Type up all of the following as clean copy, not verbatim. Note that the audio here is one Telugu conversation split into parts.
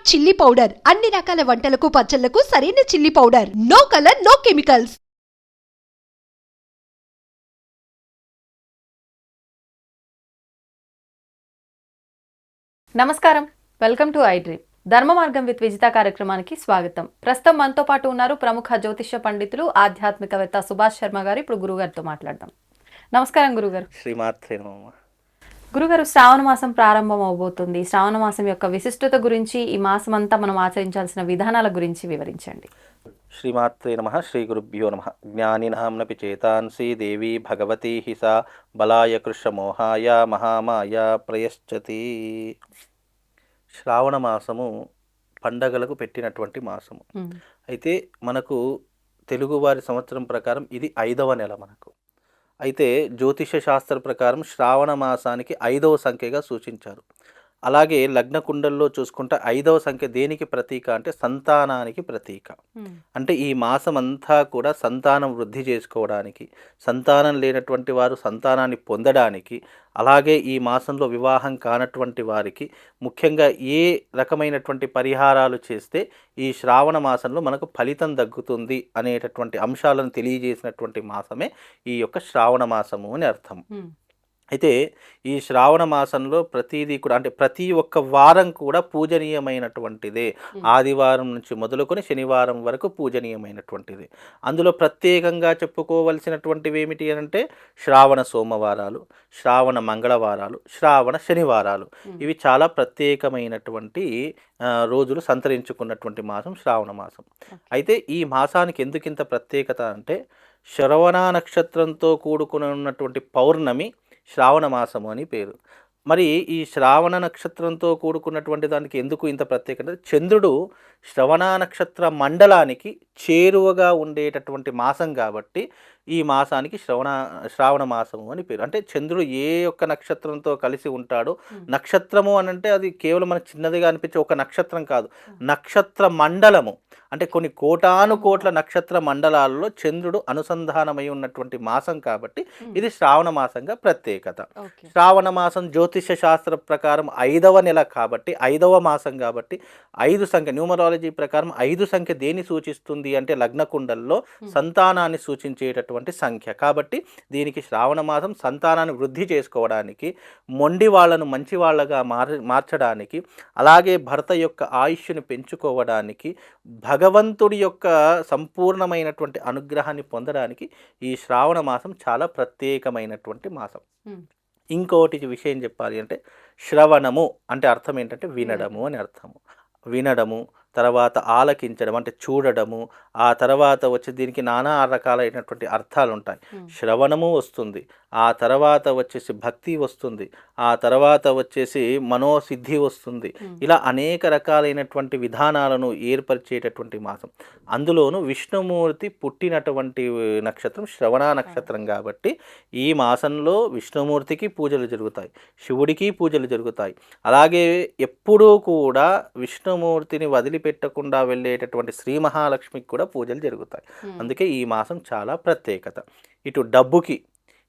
చిల్లీ పౌడర్ అన్ని రకాల వంటలకు పచ్చళ్లకు సరైన chilli powder. No colour, no chemicals. నమస్కారం, వెల్కమ్ టు ఐ డ్రీమ్. ధర్మ మార్గం విత్ విజిత కార్యక్రమానికి స్వాగతం. ప్రస్తుతం మనతో పాటు ఉన్నారు ప్రముఖ జ్యోతిష్య పండితులు, ఆధ్యాత్మికవేత్త సుభాష్ శర్మ గారు. ఇప్పుడు గురుగారితో మాట్లాడదాం. నమస్కారం గురుగారు. శ్రీమాత్రే నమః. గురుగారు, శ్రావణ మాసం ప్రారంభం అవబోతుంది. శ్రావణ మాసం యొక్క విశిష్టత గురించి, ఈ మాసం అంతా మనం ఆచరించాల్సిన విధానాల గురించి వివరించండి. శ్రీమాత్రే నమః. శ్రీ గురుభ్యో నమః. జ్ఞానినాంనపి చేతాంసి దేవి భగవతి హి సా బలాయ కృష్ణమోహాయ మహామాయ ప్రయశ్చతి. శ్రావణ మాసము పండగలకు పెట్టినటువంటి మాసము. అయితే మనకు తెలుగువారి సంవత్సరం ప్రకారం ఇది 5వ నెల మనకు. అయితే జ్యోతిష శాస్త్ర ప్రకారం శ్రావణ మాసానికి 5వ సంఖ్యగా సూచించారు. అలాగే లగ్న కుండల్లో చూసుకుంటే 5వ సంఖ్య దేనికి ప్రతీక అంటే సంతానానికి ప్రతీక. అంటే ఈ మాసం అంతా కూడా సంతానం వృద్ధి చేసుకోవడానికి, సంతానం లేనటువంటి వారు సంతానాన్ని పొందడానికి, అలాగే ఈ మాసంలో వివాహం కానటువంటి వారికి ముఖ్యంగా ఏ రకమైనటువంటి పరిహారాలు చేస్తే ఈ శ్రావణ మాసంలో మనకు ఫలితం దక్కుతుంది అనేటటువంటి అంశాలను తెలియజేసినటువంటి మాసమే ఈ యొక్క శ్రావణ మాసము అని అర్థం. అయితే ఈ శ్రావణ మాసంలో ప్రతిదీ కూడా అంటే ప్రతి ఒక్క వారం కూడా పూజనీయమైనటువంటిదే. ఆదివారం నుంచి మొదలుకొని శనివారం వరకు పూజనీయమైనటువంటిది. అందులో ప్రత్యేకంగా చెప్పుకోవలసినటువంటివి ఏమిటి అంటే శ్రావణ సోమవారాలు, శ్రావణ మంగళవారాలు, శ్రావణ శనివారాలు. ఇవి చాలా ప్రత్యేకమైనటువంటి రోజులు సంతరించుకున్నటువంటి మాసం శ్రావణ మాసం. అయితే ఈ మాసానికి ఎందుకింత ప్రత్యేకత అంటే శ్రవణ నక్షత్రంతో కూడుకుని ఉన్నటువంటి పౌర్ణమి శ్రావణ మాసము అని పేరు. మరి ఈ శ్రావణ నక్షత్రంతో కూడుకున్నటువంటి దానికి ఎందుకు ఇంత ప్రత్యేకత? చంద్రుడు శ్రవణ నక్షత్ర మండలానికి చేరువగా ఉండేటటువంటి మాసం కాబట్టి ఈ మాసానికి శ్రావణ మాసము అని పేరు. అంటే చంద్రుడు ఏ ఒక్క నక్షత్రంతో కలిసి ఉంటాడో, నక్షత్రము అని అంటే అది కేవలం మనకు చిన్నదిగా అనిపించే ఒక నక్షత్రం కాదు, నక్షత్ర మండలము. అంటే కొన్ని కోటాను కోట్ల నక్షత్ర మండలాల్లో చంద్రుడు అనుసంధానమై ఉన్నటువంటి మాసం కాబట్టి ఇది శ్రావణ మాసంగా ప్రత్యేకత. శ్రావణ మాసం జ్యోతిష శాస్త్ర ప్రకారం 5వ నెల కాబట్టి 5వ మాసం కాబట్టి 5 సంఖ్య న్యూమరాలజీ ప్రకారం 5 సంఖ్య దేని సూచిస్తుంది అంటే లగ్నకుండల్లో సంతానాన్ని సూచించేటటువంటి సంఖ్య. కాబట్టి దీనికి శ్రావణ మాసం సంతానాన్ని వృద్ధి చేసుకోవడానికి, మొండి వాళ్ళను మంచి వాళ్ళగా మార్చడానికి, అలాగే భర్త యొక్క ఆయుష్ని పెంచుకోవడానికి, భగవంతుడి యొక్క సంపూర్ణమైనటువంటి అనుగ్రహాన్ని పొందడానికి ఈ శ్రావణ మాసం చాలా ప్రత్యేకమైనటువంటి మాసం. ఇంకోటి విషయం చెప్పాలి అంటే శ్రవణము అంటే అర్థం ఏంటంటే వినడము అని అర్థము. వినడము, తర్వాత ఆలకించడం అంటే చూడడము, ఆ తర్వాత వచ్చి దీనికి నానా రకాలైనటువంటి అర్థాలు ఉంటాయి. శ్రవణము వస్తుంది, ఆ తర్వాత వచ్చేసి భక్తి వస్తుంది, ఆ తర్వాత వచ్చేసి మనోసిద్ధి వస్తుంది. ఇలా అనేక రకాలైనటువంటి విధానాలను ఏర్పరిచేటటువంటి మాసం. అందులోనూ విష్ణుమూర్తి పుట్టినటువంటి నక్షత్రం శ్రవణ నక్షత్రం కాబట్టి ఈ మాసంలో విష్ణుమూర్తికి పూజలు జరుగుతాయి, శివుడికి పూజలు జరుగుతాయి. అలాగే ఎప్పుడూ కూడా విష్ణుమూర్తిని వదిలిపెట్టకుండా వెళ్ళేటటువంటి శ్రీ మహాలక్ష్మికి కూడా పూజలు జరుగుతాయి. అందుకే ఈ మాసం చాలా ప్రత్యేకత. ఇటు డబ్బుకి,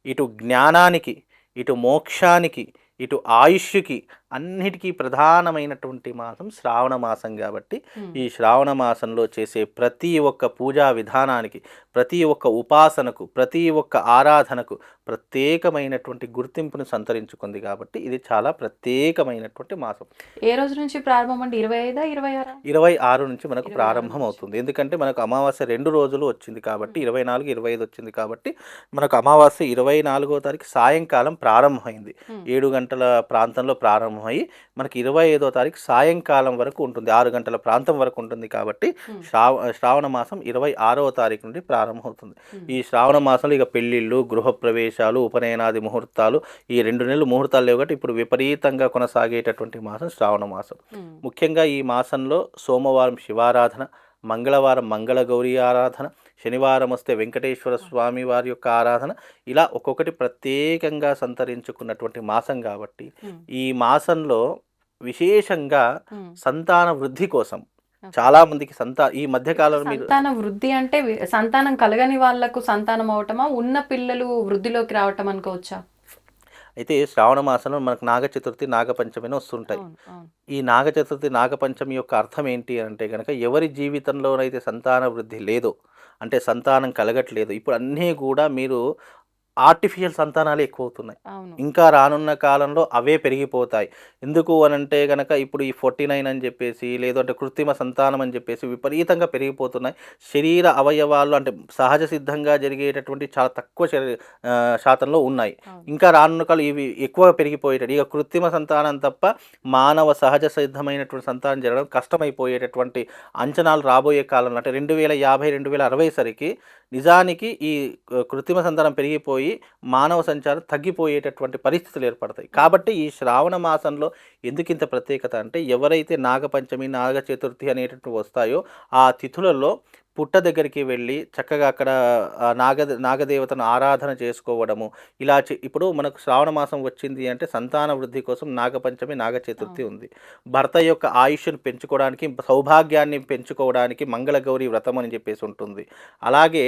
ఇటు జ్ఞానానికి, ఇటు మోక్షానికి, ఇటు ఆయుష్కి అన్నిటికీ ప్రధానమైనటువంటి మాసం శ్రావణ మాసం కాబట్టి ఈ శ్రావణ మాసంలో చేసే ప్రతి ఒక్క పూజా విధానానికి, ప్రతి ఒక్క ఉపాసనకు, ప్రతి ఒక్క ఆరాధనకు ప్రత్యేకమైనటువంటి గుర్తింపును సంతరించుకుంది. కాబట్టి ఇది చాలా ప్రత్యేకమైనటువంటి మాసం. ఏ రోజు నుంచి ప్రారంభం అండి? 25, 26? 26 నుంచి మనకు ప్రారంభం అవుతుంది. ఎందుకంటే మనకు అమావాస్య 2 రోజులు వచ్చింది కాబట్టి 24, 25 వచ్చింది కాబట్టి మనకు అమావాస్య 24వ తారీఖు సాయంకాలం ప్రారంభమైంది. 7 గంటల ప్రాంతంలో ప్రారంభమై మనకి 25వ తారీఖు సాయంకాలం వరకు ఉంటుంది, 6 గంటల ప్రాంతం వరకు ఉంటుంది. కాబట్టి శ్రావణ మాసం 26వ తారీఖు నుండి ప్రారంభమవుతుంది. ఈ శ్రావణ మాసంలో ఇక పెళ్లిళ్ళు, గృహప్రవేశాలు, ఉపనయనాది ముహూర్తాలు, ఈ 2 నెలలు ముహూర్తాలు లేవు కాబట్టి ఇప్పుడు విపరీతంగా కొనసాగేటటువంటి మాసం శ్రావణ మాసం. ముఖ్యంగా ఈ మాసంలో సోమవారం శివారాధన, మంగళవారం మంగళగౌరి ఆరాధన, శనివారం వస్తే వెంకటేశ్వర స్వామి వారి యొక్క ఆరాధన, ఇలా ఒక్కొక్కటి ప్రత్యేకంగా సంతరించుకున్నటువంటి మాసం కాబట్టి ఈ మాసంలో విశేషంగా సంతాన వృద్ధి కోసం చాలా మందికి ఈ మధ్యకాలంలో సంతాన వృద్ధి అంటే సంతానం కలగని వాళ్లకు సంతానం అవటమా, ఉన్న పిల్లలు వృద్ధిలోకి రావటం అనుకోవచ్చా? అయితే శ్రావణ మాసంలో మనకు నాగ చతుర్థి, నాగపంచమిని వస్తుంటాయి. అవును. అవును. ఈ నాగ చతుర్థి, నాగపంచమి యొక్క అర్థం ఏంటి అంటే గనక ఎవరి జీవితంలోనైతే సంతాన వృద్ధి లేదో, అంటే సంతానం కలగట్లేదు, ఇప్పుడు అన్నీ కూడా మీరు ఆర్టిఫిషియల్ సంతానాలే ఎక్కువవుతున్నాయి. అవును. ఇంకా రానున్న కాలంలో అవే పెరిగిపోతాయి. ఎందుకు అనంటే గనక ఇప్పుడు ఈ 49 అని చెప్పేసి, లేదంటే కృత్రిమ సంతానం అని చెప్పేసి విపరీతంగా పెరిగిపోతున్నాయి. శరీర అవయవాలు అంటే సహజ సిద్ధంగా జరిగేటటువంటి చాలా తక్కువ శాతంలో ఉన్నాయి. అవును. ఇంకా రానున్న కాలం ఇవి ఎక్కువగా పెరిగిపోయేటట్టు, ఇక కృత్రిమ సంతానం తప్ప మానవ సహజ సిద్ధమైనటువంటి సంతానం జరగడం కష్టమైపోయేటటువంటి అంచనాలు రాబోయే కాలంలో, అంటే 2050, 2060 సరికి నిజానికి ఈ కృత్రిమ సంతానం పెరిగిపోయి మానవ సంచారం తగ్గిపోయేటటువంటి పరిస్థితులు ఏర్పడతాయి. కాబట్టి ఈ శ్రావణ మాసంలో ఎందుకు ఇంత ప్రత్యేకత అంటే, ఎవరైతే నాగపంచమి, నాగ చతుర్థి అనేటటువంటి వస్తాయో ఆ తిథులలో పుట్ట దగ్గరికి వెళ్ళి చక్కగా అక్కడ నాగదేవతను ఆరాధన చేసుకోవడము, ఇలా ఇప్పుడు మనకు శ్రావణ మాసం వచ్చింది అంటే సంతాన వృద్ధి కోసం నాగపంచమి, నాగ చతుర్థి ఉంది. భర్త యొక్క ఆయుష్ను పెంచుకోవడానికి, సౌభాగ్యాన్ని పెంచుకోవడానికి మంగళగౌరి వ్రతం అని చెప్పేసి ఉంటుంది. అలాగే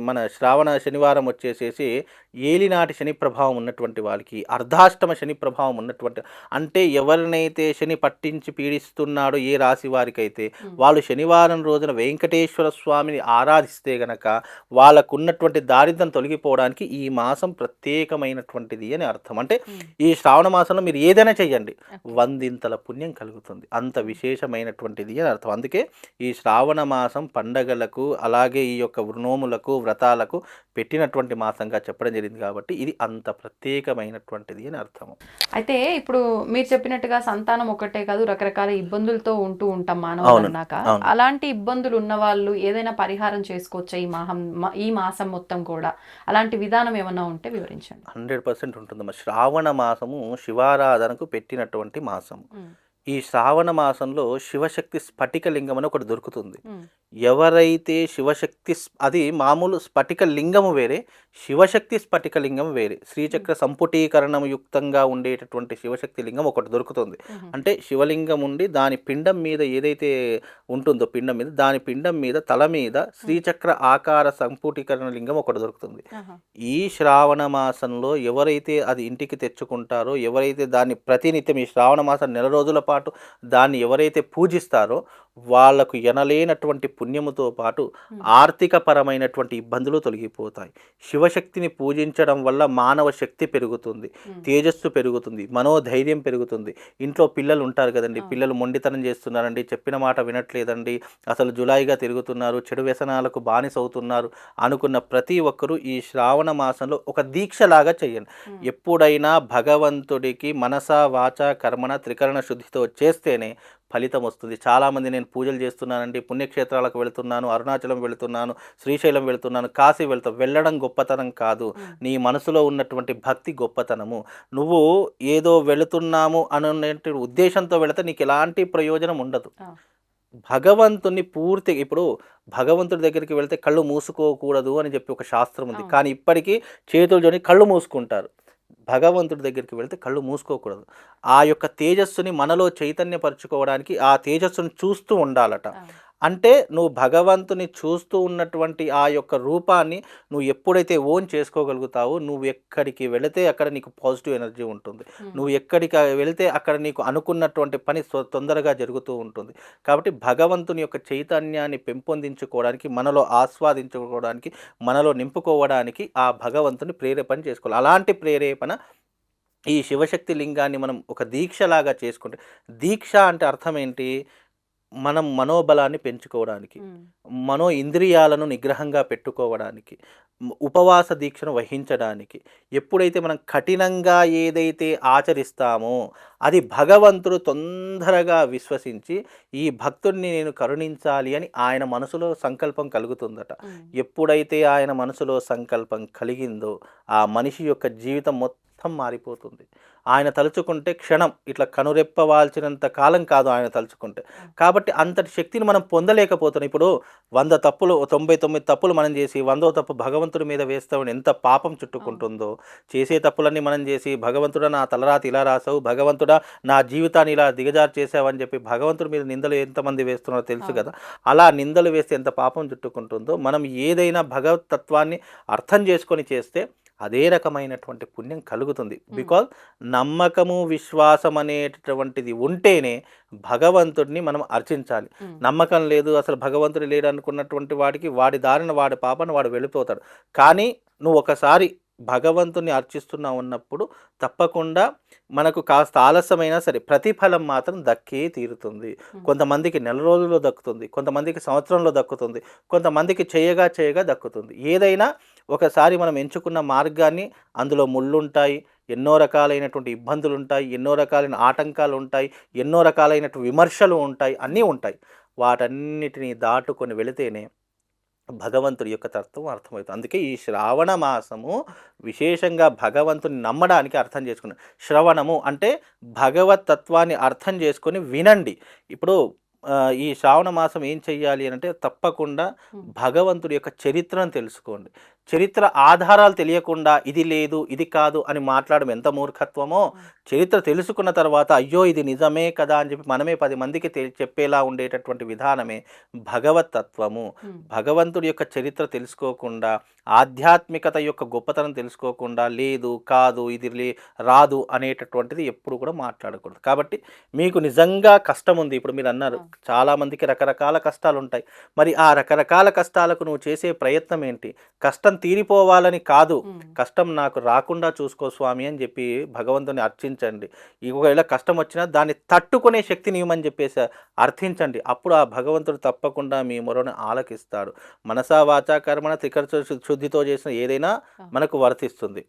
మన శ్రావణ శనివారం వచ్చేసేసి ఏలినాటి శని ప్రభావం ఉన్నటువంటి వాళ్ళకి, అర్ధాష్టమ శని ప్రభావం ఉన్నటువంటి, అంటే ఎవరినైతే శని పట్టించి పీడిస్తున్నాడో ఏ రాశి వారికైతే వాళ్ళు శనివారం రోజున వెంకటేశ్వర స్వామిని ఆరాధిస్తే గనక వాళ్ళకున్నటువంటి దారిద్ర్యం తొలగిపోవడానికి ఈ మాసం ప్రత్యేకమైనటువంటిది అని అర్థం. అంటే ఈ శ్రావణ మాసంలో మీరు ఏదైనా చెయ్యండి, 100 పుణ్యం కలుగుతుంది. అంత విశేషమైనటువంటిది అని అర్థం. అందుకే ఈ శ్రావణ మాసం పండగలకు, అలాగే ఈ యొక్క నోములకు, వ్రతాలకు పెట్టినటువంటి మాసంగా చెప్పడం జరిగింది. కాబట్టి ఇది అంత ప్రత్యేకమైనటువంటిది అని అర్థము. అయితే ఇప్పుడు మీరు చెప్పినట్టుగా సంతానం ఒకటే కాదు, రకరకాల ఇబ్బందులతో ఉంటూ ఉంటాం మానవులు అన్నాక. అలాంటి ఇబ్బందులు ఉన్న వాళ్ళు ఏదైనా పరిహారం చేసుకోవచ్చా ఈ మాసం మొత్తం కూడా? అలాంటి విధానం ఏమన్నా ఉంటే వివరించండి. 100% ఉంటుందమ్మా. శ్రావణ మాసము శివారాధనకు పెట్టినటువంటి మాసము. ఈ శ్రావణ మాసంలో శివశక్తి స్ఫటిక లింగం అని ఒకటి దొరుకుతుంది. ఎవరైతే శివశక్తి, అది మామూలు స్ఫటిక లింగము వేరే, శివశక్తి స్ఫటిక లింగం వేరే. శ్రీచక్ర సంపుటీకరణం యుక్తంగా ఉండేటటువంటి శివశక్తి లింగం ఒకటి దొరుకుతుంది. అంటే శివలింగం ఉండి దాని పిండం మీద ఏదైతే ఉంటుందో, పిండం మీద, దాని పిండం మీద తల మీద శ్రీచక్ర ఆకార సంపుటీకరణ లింగం ఒకటి దొరుకుతుంది. ఈ శ్రావణ మాసంలో ఎవరైతే అది ఇంటికి తెచ్చుకుంటారో, ఎవరైతే దాన్ని ప్రతినిత్యం ఈ శ్రావణ మాసం నెల రోజుల పాటు దాన్ని ఎవరైతే పూజిస్తారో వాళ్లకు ఎనలేనటువంటి పుణ్యముతో పాటు ఆర్థిక పరమైనటువంటి ఇబ్బందులు తొలగిపోతాయి. శివశక్తిని పూజించడం వల్ల మానవ శక్తి పెరుగుతుంది, తేజస్సు పెరుగుతుంది, మనోధైర్యం పెరుగుతుంది. ఇంట్లో పిల్లలు ఉంటారు కదండి, పిల్లలు మొండితనం చేస్తున్నారండి, చెప్పిన మాట వినట్లేదండి, అసలు జులాయిగా తిరుగుతున్నారు, చెడు వ్యసనాలకు బానిసవుతున్నారు అనుకున్న ప్రతి ఒక్కరూ ఈ శ్రావణ మాసంలో ఒక దీక్షలాగా చేయండి. ఎప్పుడైనా భగవంతుడికి మనసా వాచ కర్మణ త్రికరణ శుద్ధితో చేస్తేనే ఫలితం వస్తుంది. చాలామంది నేను పూజలు చేస్తున్నానండి, పుణ్యక్షేత్రాలకు వెళుతున్నాను, అరుణాచలం వెళుతున్నాను, శ్రీశైలం వెళుతున్నాను, కాశీ వెళ్ళడం గొప్పతనం కాదు, నీ మనసులో ఉన్నటువంటి భక్తి గొప్పతనము. నువ్వు ఏదో వెళుతున్నాము అనే ఉద్దేశంతో వెళితే నీకు ఎలాంటి ప్రయోజనం ఉండదు. భగవంతుని పూర్తి, ఇప్పుడు భగవంతుడి దగ్గరికి వెళితే కళ్ళు మూసుకోకూడదు అని చెప్పి ఒక శాస్త్రం ఉంది, కానీ ఇప్పటికీ చేతులు జోని కళ్ళు మూసుకుంటారు. భగవంతుడి దగ్గరికి వెళితే కళ్ళు మూసుకోకూడదు. ఆ యొక్క తేజస్సుని మనలో చైతన్యపరచుకోవడానికి ఆ తేజస్సును చూస్తూ ఉండాలట. అంటే నువ్వు భగవంతుని చూస్తూ ఉన్నటువంటి ఆ యొక్క రూపాన్ని నువ్వు ఎప్పుడైతే ఓన్ చేసుకోగలుగుతావో, నువ్వు ఎక్కడికి వెళితే అక్కడ నీకు పాజిటివ్ ఎనర్జీ ఉంటుంది. నువ్వు ఎక్కడికి వెళితే అక్కడ నీకు అనుకున్నటువంటి పని తొందరగా జరుగుతూ ఉంటుంది. కాబట్టి భగవంతుని యొక్క చైతన్యాన్ని పెంపొందించుకోవడానికి, మనలో ఆస్వాదించుకోవడానికి, మనలో నింపుకోవడానికి ఆ భగవంతుని ప్రేరేపణ చేసుకోవాలి. అలాంటి ప్రేరేపణ ఈ శివశక్తి లింగాన్ని మనం ఒక దీక్షలాగా చేసుకుంటే, దీక్ష అంటే అర్థం ఏంటి? మనం మనోబలాన్ని పెంచుకోవడానికి, మనో ఇంద్రియాలను నిగ్రహంగా పెట్టుకోవడానికి, ఉపవాస దీక్షను వహించడానికి. ఎప్పుడైతే మనం కఠినంగా ఏదైతే ఆచరిస్తామో అది భగవంతుడు తొందరగా విశ్వసించి ఈ భక్తుడిని నేను కరుణించాలి అని ఆయన మనసులో సంకల్పం కలుగుతుందట. ఎప్పుడైతే ఆయన మనసులో సంకల్పం కలిగిందో ఆ మనిషి యొక్క జీవితం మొత్తం మారిపోతుంది. ఆయన తలుచుకుంటే క్షణం, ఇట్లా కనురెప్పవాల్చినంత కాలం కాదు ఆయన తలుచుకుంటే. కాబట్టి అంతటి శక్తిని మనం పొందలేకపోతున్నాం. ఇప్పుడు 100 తప్పులు, 99 తప్పులు మనం చేసి 100వ తప్పు భగవంతుడి మీద వేస్తామని ఎంత పాపం చుట్టుకుంటుందో. చేసే తప్పులన్నీ మనం చేసి, భగవంతుడా నా తలరాతి ఇలా రాసావు, భగవంతుడా నా జీవితాన్ని ఇలా దిగజారు చేసావని చెప్పి భగవంతుడి మీద నిందలు ఎంతమంది వేస్తున్నారో తెలుసు కదా. అలా నిందలు వేస్తే ఎంత పాపం చుట్టుకుంటుందో. మనం ఏదైనా భగవతత్వాన్ని అర్థం చేసుకొని చేస్తే అదే రకమైనటువంటి పుణ్యం కలుగుతుంది. బికాజ్ నమ్మకము విశ్వాసం అనేటటువంటిది ఉంటేనే భగవంతుడిని మనం అర్చించాలి. నమ్మకం లేదు, అసలు భగవంతుడు లేడు అనుకున్నటువంటి వాడికి వాడి దారిన వాడి పాపను వాడు వెళ్ళిపోతాడు. కానీ నువ్వు ఒకసారి భగవంతుని అర్చిస్తున్నా ఉన్నప్పుడు తప్పకుండా మనకు కాస్త ఆలస్యమైనా సరే ప్రతిఫలం మాత్రం దక్కే తీరుతుంది. కొంతమందికి నెల రోజుల్లో దక్కుతుంది, కొంతమందికి సంవత్సరంలో దక్కుతుంది, కొంతమందికి చేయగా దక్కుతుంది. ఏదైనా ఒకసారి మనం ఎంచుకున్న మార్గాన్ని అందులో ముళ్ళుంటాయి, ఎన్నో రకాలైనటువంటి ఇబ్బందులు ఉంటాయి, ఎన్నో రకాలైన ఆటంకాలు ఉంటాయి, ఎన్నో రకాలైనటువంటి విమర్శలు ఉంటాయి, అన్నీ ఉంటాయి. వాటన్నిటిని దాటుకొని వెళితేనే భగవంతుడి యొక్క తత్వం అర్థమవుతుంది. అందుకే ఈ శ్రావణ మాసము విశేషంగా భగవంతుని నమ్మడానికి అర్థం చేసుకున్నాను. శ్రవణము అంటే భగవత్ తత్వాన్ని అర్థం చేసుకొని వినండి. ఇప్పుడు ఈ శ్రావణ మాసం ఏం చెయ్యాలి అని అంటే తప్పకుండా భగవంతుడి యొక్క చరిత్రను తెలుసుకోండి. చరిత్ర ఆధారాలు తెలియకుండా ఇది లేదు ఇది కాదు అని మాట్లాడడం ఎంత మూర్ఖత్వమో, చరిత్ర తెలుసుకున్న తర్వాత అయ్యో ఇది నిజమే కదా అని చెప్పి మనమే 10 మందికి చెప్పేలా ఉండేటటువంటి విధానమే భగవత్ తత్వము. భగవంతుడి యొక్క చరిత్ర తెలుసుకోకుండా, ఆధ్యాత్మికత యొక్క గొప్పతనం తెలుసుకోకుండా లేదు కాదు ఇది రాదు అనేటటువంటిది ఎప్పుడు కూడా మాట్లాడకూడదు. కాబట్టి మీకు నిజంగా కష్టం ఉంది, ఇప్పుడు మీరు అన్నారు చాలామందికి రకరకాల కష్టాలు ఉంటాయి. మరి ఆ రకరకాల కష్టాలకు నువ్వు చేసే ప్రయత్నం ఏంటి? కష్టం తీరిపోవాలని కాదు, కష్టం నాకు రాకుండా చూసుకో స్వామి అని చెప్పి భగవంతుని అర్చించండి. ఒకవేళ కష్టం వచ్చినా దాన్ని తట్టుకునే శక్తిని ఇవ్వమని చెప్పేసి అర్థించండి. అప్పుడు ఆ భగవంతుడు తప్పకుండా మీ మొరను ఆలకిస్తాడు. మనసా వాచా కర్మణ త్రికరణ శుద్ధితో చేసిన ఏదైనా మనకు వర్తిస్తుంది.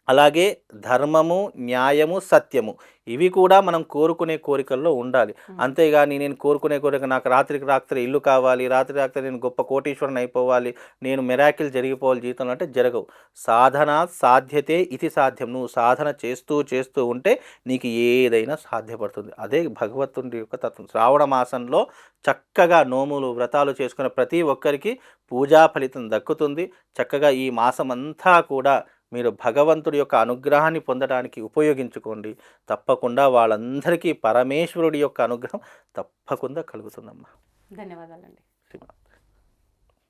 అలాగే ధర్మము, న్యాయము, సత్యము ఇవి కూడా మనం కోరుకునే కోరికల్లో ఉండాలి. అంతేగాని నేను కోరుకునే కోరిక నాకు రాత్రికి రాత్రి ఇల్లు కావాలి, రాత్రి నేను గొప్ప కోటీశ్వరుని అయిపోవాలి, నేను మిరాకిల్ జరిగిపోవాలి జీవితంలో అంటే జరగవు. సాధన సాధ్యతే ఇది సాధ్యం. నువ్వు సాధన చేస్తూ ఉంటే నీకు ఏదైనా సాధ్యపడుతుంది. అదే భగవంతుడి యొక్క తత్వం. శ్రావణ మాసంలో చక్కగా నోములు వ్రతాలు చేసుకున్న ప్రతి ఒక్కరికి పూజా ఫలితం దక్కుతుంది. చక్కగా ఈ మాసం అంతా కూడా మీరు భగవంతుడి యొక్క అనుగ్రహాన్ని పొందడానికి ఉపయోగించుకోండి. తప్పకుండా వాళ్ళందరికీ పరమేశ్వరుడి యొక్క అనుగ్రహం తప్పకుండా కలుగుతుందమ్మా. ధన్యవాదాలండి.